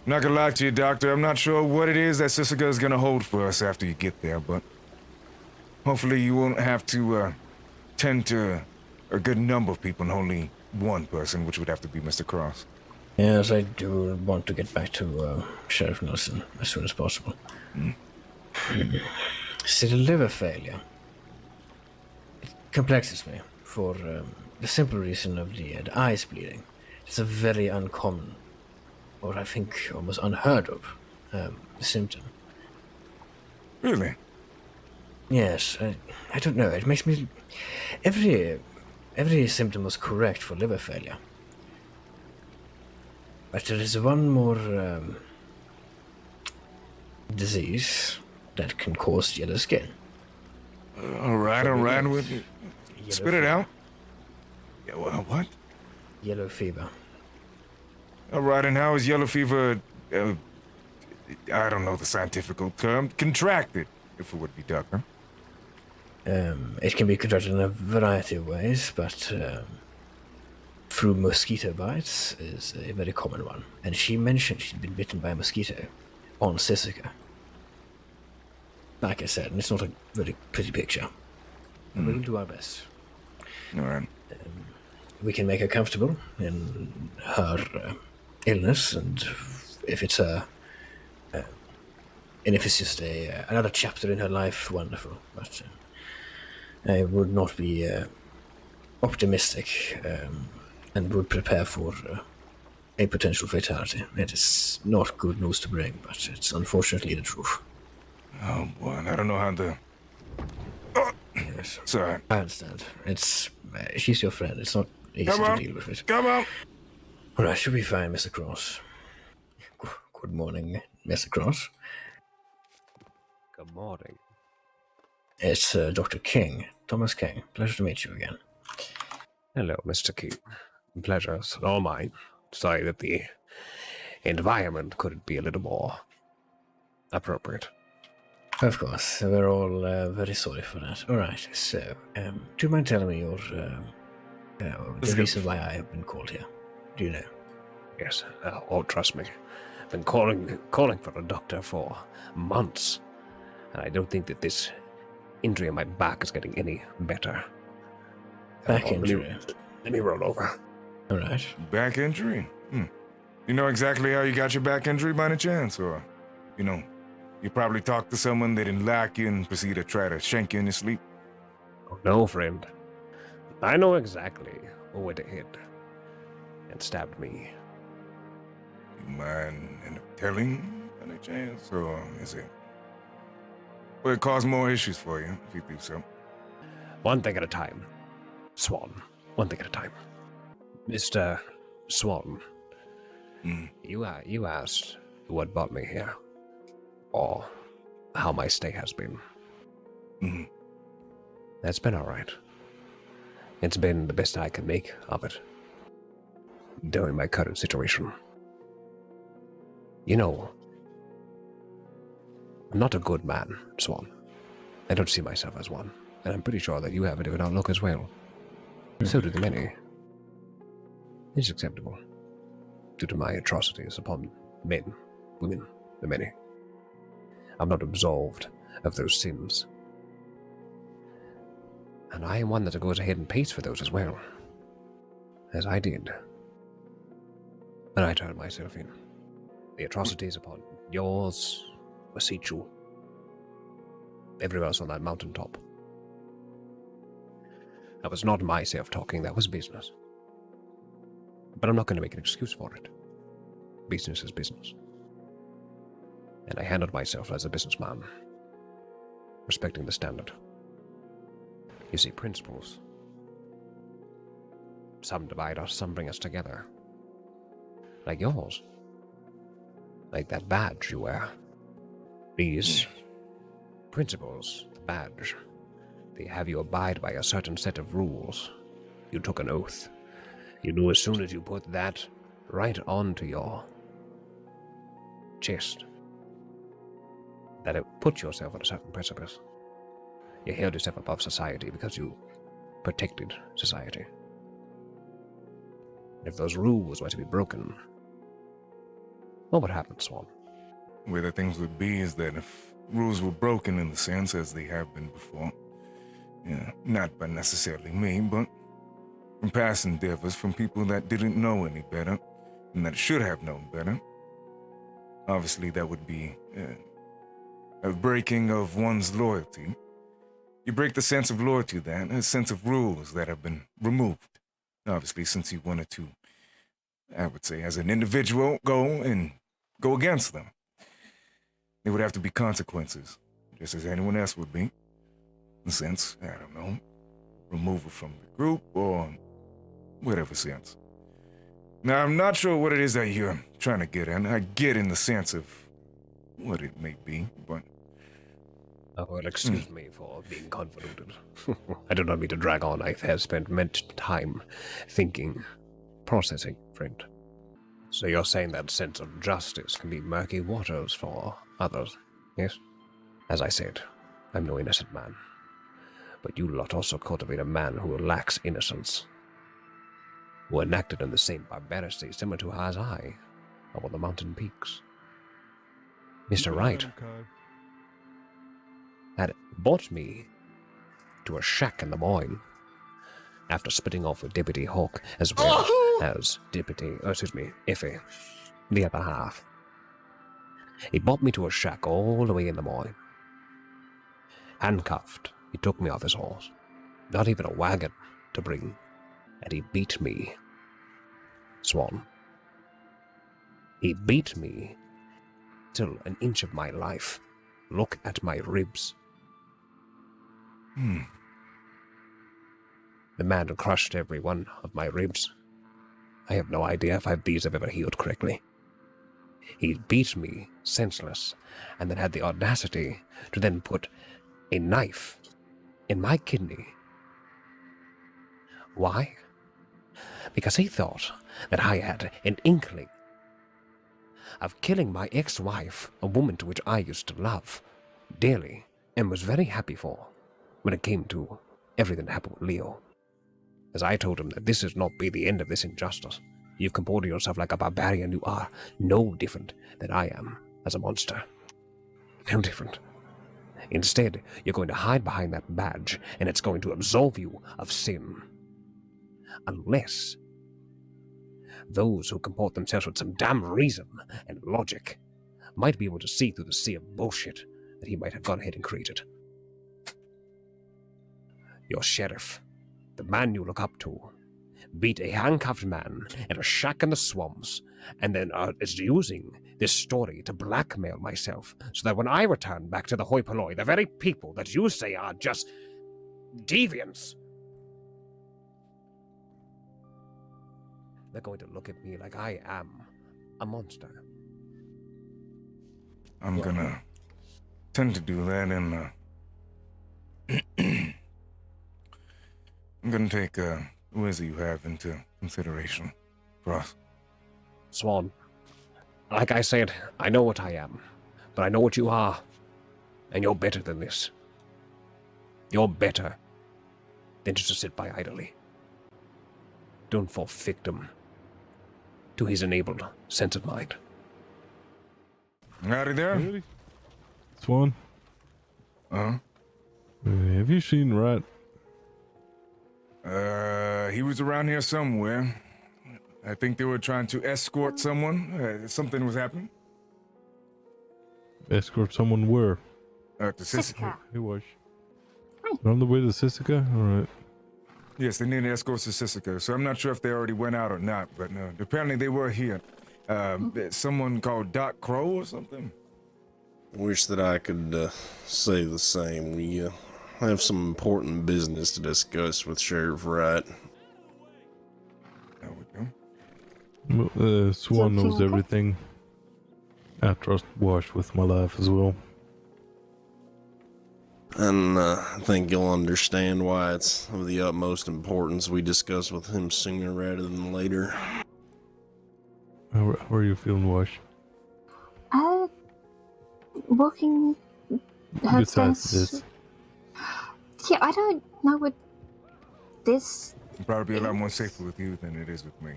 Not gonna lie to you, Doctor. I'm not sure what it is that Sidkriken is gonna hold for us after you get there, but hopefully you won't have to tend to a good number of people and only one person, which would have to be Mr. Cross. Yes, I do want to get back to Sheriff Nelson as soon as possible. See, the liver failure, it complexes me for the simple reason of the eyes bleeding. It's a very uncommon, or I think almost unheard of, symptom. Really? Yes, I don't know. It makes me... Every symptom was correct for liver failure. But there is one more disease that can cause yellow skin. All right. Spit it out. Yeah, what? Yellow fever. All right, and how is yellow fever, I don't know the scientific term, contracted, if it would be, Doctor? It can be contracted in a variety of ways, but through mosquito bites is a very common one. And she mentioned she'd been bitten by a mosquito on Sidkriken. Like I said, it's not a very pretty picture. And we will do our best. All right. We can make her comfortable in her illness, and if it's just another chapter in her life, wonderful. But I would not be optimistic and would prepare for a potential fatality. It is not good news to bring, but it's unfortunately the truth. Oh boy, I don't know how to. Oh. Yes. Sorry. I understand. It's she's your friend. It's not easy to deal with it. Come on. All right, should be fine, Mr. Cross. Good morning, Mr. Cross. Good morning. It's Dr. King, Thomas King. Pleasure to meet you again. Hello, Mr. King. Pleasure's all mine. Sorry that the environment couldn't be a little more appropriate. Of course, we're all very sorry for that. All right, so, do you mind telling me your the reason why I have been called here? Do you know? Yes, trust me. I've been calling for a doctor for months, and I don't think that this injury on my back is getting any better. Back injury? Let me roll over. All right. Back injury? You know exactly how you got your back injury by any chance? Or, you probably talked to someone, they didn't like you, and proceed to try to shank you in your sleep? Oh, no, friend. I know exactly where to hit. And stabbed me. You mind end up telling by any chance? Or is it... Will it cause more issues for you, if you do so? One thing at a time. Swan. One thing at a time. Mr. Swan. You asked what brought me here. Or how my stay has been. That's been alright. It's been the best I can make of it. During my current situation. I'm not a good man, Swan. I don't see myself as one, and I'm pretty sure that you have a different outlook as well. So do the many. It's acceptable, due to my atrocities upon men, women, the many. I'm not absolved of those sins. And I am one that goes ahead and pays for those as well. As I did. And I turned myself in. The atrocities upon yours, Wasichu, everywhere else on that mountaintop. That was not myself talking, that was business. But I'm not going to make an excuse for it. Business is business. And I handled myself as a businessman, respecting the standard. You see, principles. Some divide us, some bring us together. Like yours. Like that badge you wear. These principles, the badge, they have you abide by a certain set of rules. You took an oath. You knew as soon as you put that right onto your chest that it put yourself on a certain precipice. You held yourself above society because you protected society. If those rules were to be broken, What would happen, Swan? The way that things would be is that if rules were broken in the sense as they have been before, yeah, not by necessarily me, but from past endeavors, from people that didn't know any better and that should have known better, obviously that would be a breaking of one's loyalty. You break the sense of loyalty then, a sense of rules that have been removed. Obviously, since you wanted to, I would say, as an individual, go against them. There would have to be consequences, just as anyone else would be. In a sense, I don't know, removal from the group or whatever sense. Now, I'm not sure what it is that you're trying to get at. I get in the sense of what it may be, but... Oh, well, excuse me for being convoluted. I do not mean to drag on. I have spent much time thinking, processing, friend. So you're saying that sense of justice can be murky waters for others, yes? As I said, I'm no innocent man. But you lot also cultivate a man who lacks innocence, who enacted in the same barbarity similar to as I, up on the mountain peaks. Mr. Wright had brought me to a shack in the Moine after splitting off with Deputy Hawk as well as Effie, the other half. He brought me to a shack all the way in the Moine. Handcuffed, he took me off his horse. Not even a wagon to bring. And he beat me. Swan. He beat me till an inch of my life. Look at my ribs. The man crushed every one of my ribs. I have no idea if these have ever healed correctly. He beat me senseless, and then had the audacity to then put a knife in my kidney. Why? Because he thought that I had an inkling of killing my ex-wife, a woman to which I used to love dearly and was very happy for when it came to everything that happened with Leo. As I told him that this is not be the end of this injustice. You've comported yourself like a barbarian. You are no different than I am as a monster. No different. Instead, you're going to hide behind that badge, and it's going to absolve you of sin. Unless those who comport themselves with some damn reason and logic might be able to see through the sea of bullshit that he might have gone ahead and created. Your sheriff, the man you look up to, beat a handcuffed man in a shack in the swamps, and then is using this story to blackmail myself, so that when I return back to the hoi polloi, the very people that you say are just deviants, they're going to look at me like I am a monster. I'm gonna tend to do that, and I'm gonna take who is it you have into consideration for us. Swan, like I said, I know what I am, but I know what you are, and you're better than this. You're better than just to sit by idly. Don't fall victim to his enabled sense of mind. Howdy there. Really? Swan, Uh-huh. have you seen Rat? He was around here somewhere. I think they were trying to escort someone. Something was happening. Escort someone where? To Sidkriken. He was. On the way to Sidkriken? Alright. Yes, they needed escorts to Sidkriken, so I'm not sure if they already went out or not, but apparently they were here. Someone called Doc Crow or something? Wish that I could say the same. We have some important business to discuss with Sheriff Wright. There we go. Swan knows everything. I trust Wash with my life as well. And I think you'll understand why it's of the utmost importance we discuss with him sooner rather than later. How are you feeling, Wash? Walking Besides this. Yeah, I don't know what this... It'd probably be a lot more safer with you than it is with me.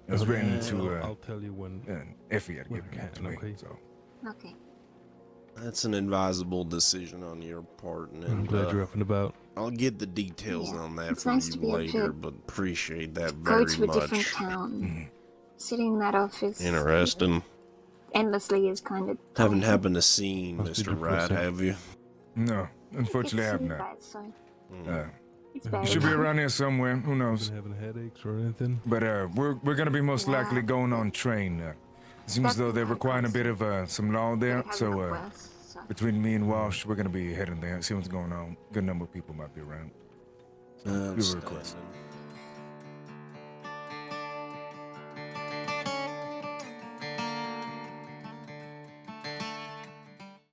It's written to I'll tell you when. Effie had when given I it to can, me. okay. So Okay. That's an advisable decision on your part, and I'm glad you're up and about. I'll get the details Yeah, on that it's from nice you to be able later, to but appreciate that Go very to a different much. town. Sitting in that office Interesting. endlessly is kind of Haven't tiring. happened to see Must be Mr. Wright, depressing. have you? no, unfortunately, I have It's you not. guys, so it's Yeah. bad. Should be around here somewhere. Who knows? Been having headaches or anything? But we're gonna be most Yeah. likely going on train. Seems That's though they're my requiring a bit of some law But there. it hasn't So got worse, so. between me and Walsh, we're gonna be heading there, see what's going on. Good number of people might be around. So we request. Outstanding.